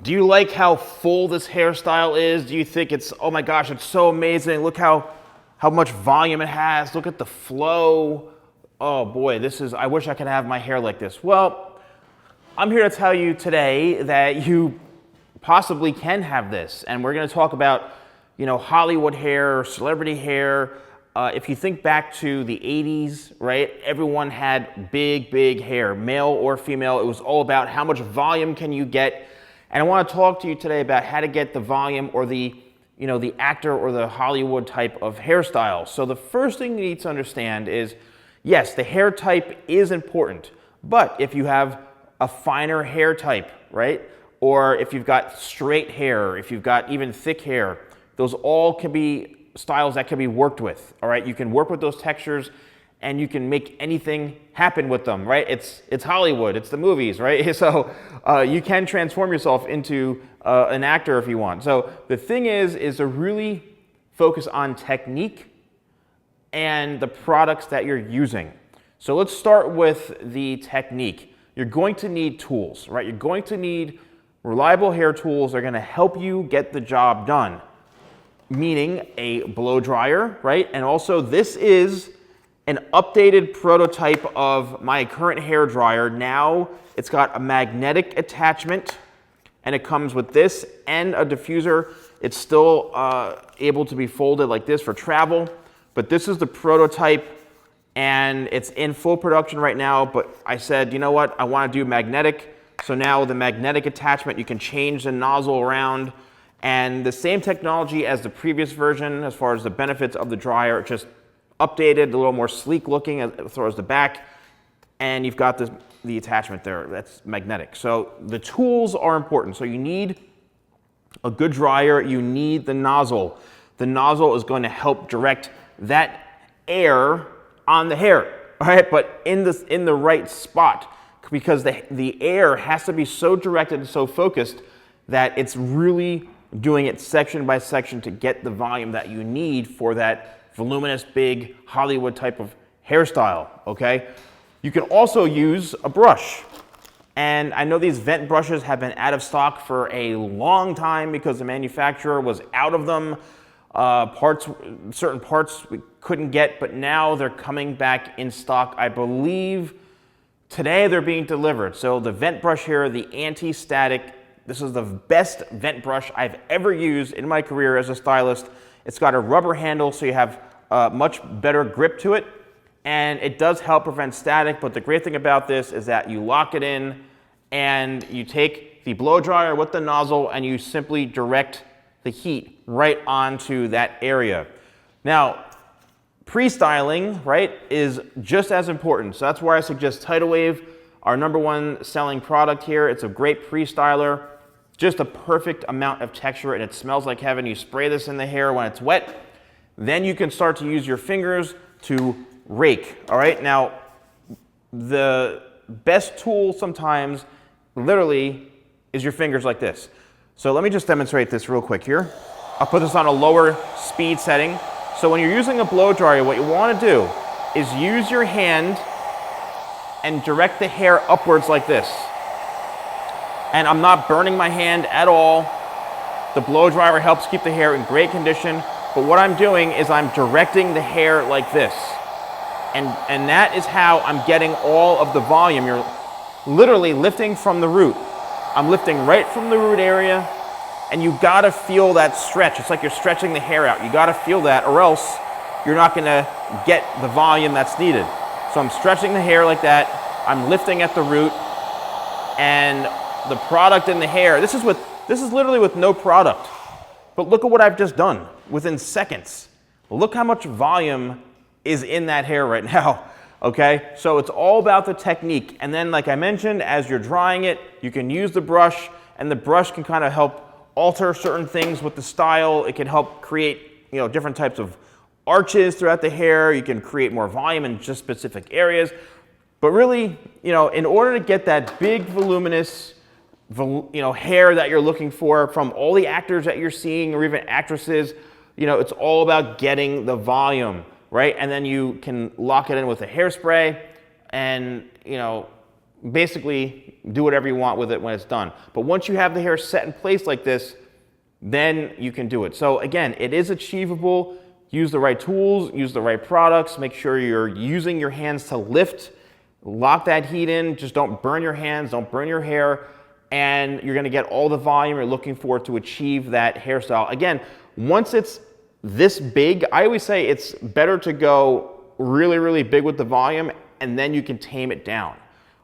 Do you like how full this hairstyle is? Do you think it's, oh my gosh, it's so amazing. Look how much volume it has. Look at the flow. Oh boy, I wish I could have my hair like this. Well, I'm here to tell you today that you possibly can have this. And we're gonna talk about, Hollywood hair, celebrity hair. If you think back to the 80s, right? Everyone had big hair, male or female. It was all about how much volume can you get. And I want to talk to you today about how to get the volume or the actor or the Hollywood type of hairstyle. So the first thing you need to understand is, yes, the hair type is important, but if you have a finer hair type, right? Or if you've got straight hair, if you've got even thick hair, those all can be styles that can be worked with, all right? You can work with those textures and you can make anything happen with them, right? It's Hollywood, it's the movies, right? So you can transform yourself into an actor if you want. So the thing is to really focus on technique and the products that you're using. So let's start with the technique. You're going to need tools, right? You're going to need reliable hair tools that are gonna help you get the job done, meaning a blow dryer, right? And also this is an updated prototype of my current hair dryer. Now it's got a magnetic attachment and it comes with this and a diffuser. It's still able to be folded like this for travel, but this is the prototype and it's in full production right now. But I said, you know what? I want to do magnetic. So now with the magnetic attachment, you can change the nozzle around, and the same technology as the previous version as far as the benefits of the dryer, just updated, a little more sleek looking as far as the back, and you've got the attachment there that's magnetic. So the tools are important. So you need a good dryer, you need the nozzle. The nozzle is going to help direct that air on the hair, all right? But in the right spot, because the air has to be so directed and so focused that it's really doing it section by section to get the volume that you need for that voluminous, big Hollywood type of hairstyle, okay? You can also use a brush. And I know these vent brushes have been out of stock for a long time because the manufacturer was out of them. Certain parts we couldn't get, but now they're coming back in stock. I believe today they're being delivered. So the vent brush here, the anti-static, this is the best vent brush I've ever used in my career as a stylist. It's got a rubber handle, so you have much better grip to it, and it does help prevent static. But the great thing about this is that you lock it in and you take the blow dryer with the nozzle and you simply direct the heat right onto that area. Now, pre-styling, right, is just as important. So that's why I suggest Tidal Wave, our #1 selling product here. It's a great pre-styler, just a perfect amount of texture, and it smells like heaven. You spray this in the hair when it's wet, then you can start to use your fingers to rake, all right? Now, the best tool sometimes, literally, is your fingers like this. So let me just demonstrate this real quick here. I'll put this on a lower speed setting. So when you're using a blow dryer, what you want to do is use your hand and direct the hair upwards like this. And I'm not burning my hand at all. The blow dryer helps keep the hair in great condition. But what I'm doing is I'm directing the hair like this. And that is how I'm getting all of the volume. You're literally lifting from the root. I'm lifting right from the root area, and you gotta feel that stretch. It's like you're stretching the hair out. You gotta feel that, or else you're not gonna get the volume that's needed. So I'm stretching the hair like that. I'm lifting at the root, and the product in the hair, this is literally with no product. But look at what I've just done within seconds. Look how much volume is in that hair right now, okay? So it's all about the technique. And then, like I mentioned, as you're drying it, you can use the brush, and the brush can kind of help alter certain things with the style. It can help create, different types of arches throughout the hair. You can create more volume in just specific areas. But really, in order to get that big, voluminous, hair that you're looking for from all the actors that you're seeing, or even actresses, it's all about getting the volume, right? And then you can lock it in with a hairspray and, basically do whatever you want with it when it's done. But once you have the hair set in place like this, then you can do it. So again, it is achievable. Use the right tools, use the right products, make sure you're using your hands to lift, lock that heat in, just don't burn your hands, don't burn your hair, and you're gonna get all the volume you're looking for to achieve that hairstyle. Again, once it's this big, I always say it's better to go really, really big with the volume, and then you can tame it down.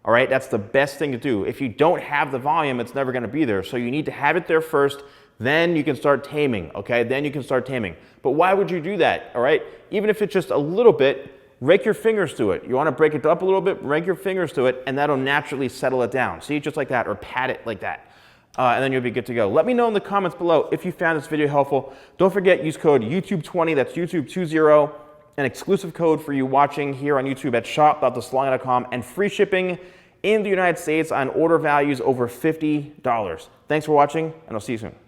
All right, that's the best thing to do. If you don't have the volume, it's never gonna be there. So you need to have it there first, then you can start taming, okay? Then you can start taming. But why would you do that, all right? Even if it's just a little bit, rake your fingers to it. You wanna break it up a little bit, rake your fingers to it, and that'll naturally settle it down. See, just like that, or pat it like that. And then you'll be good to go. Let me know in the comments below if you found this video helpful. Don't forget, use code YouTube20, that's YouTube20, an exclusive code for you watching here on YouTube at shop.thesalonguy.com, and free shipping in the United States on order values over $50. Thanks for watching, and I'll see you soon.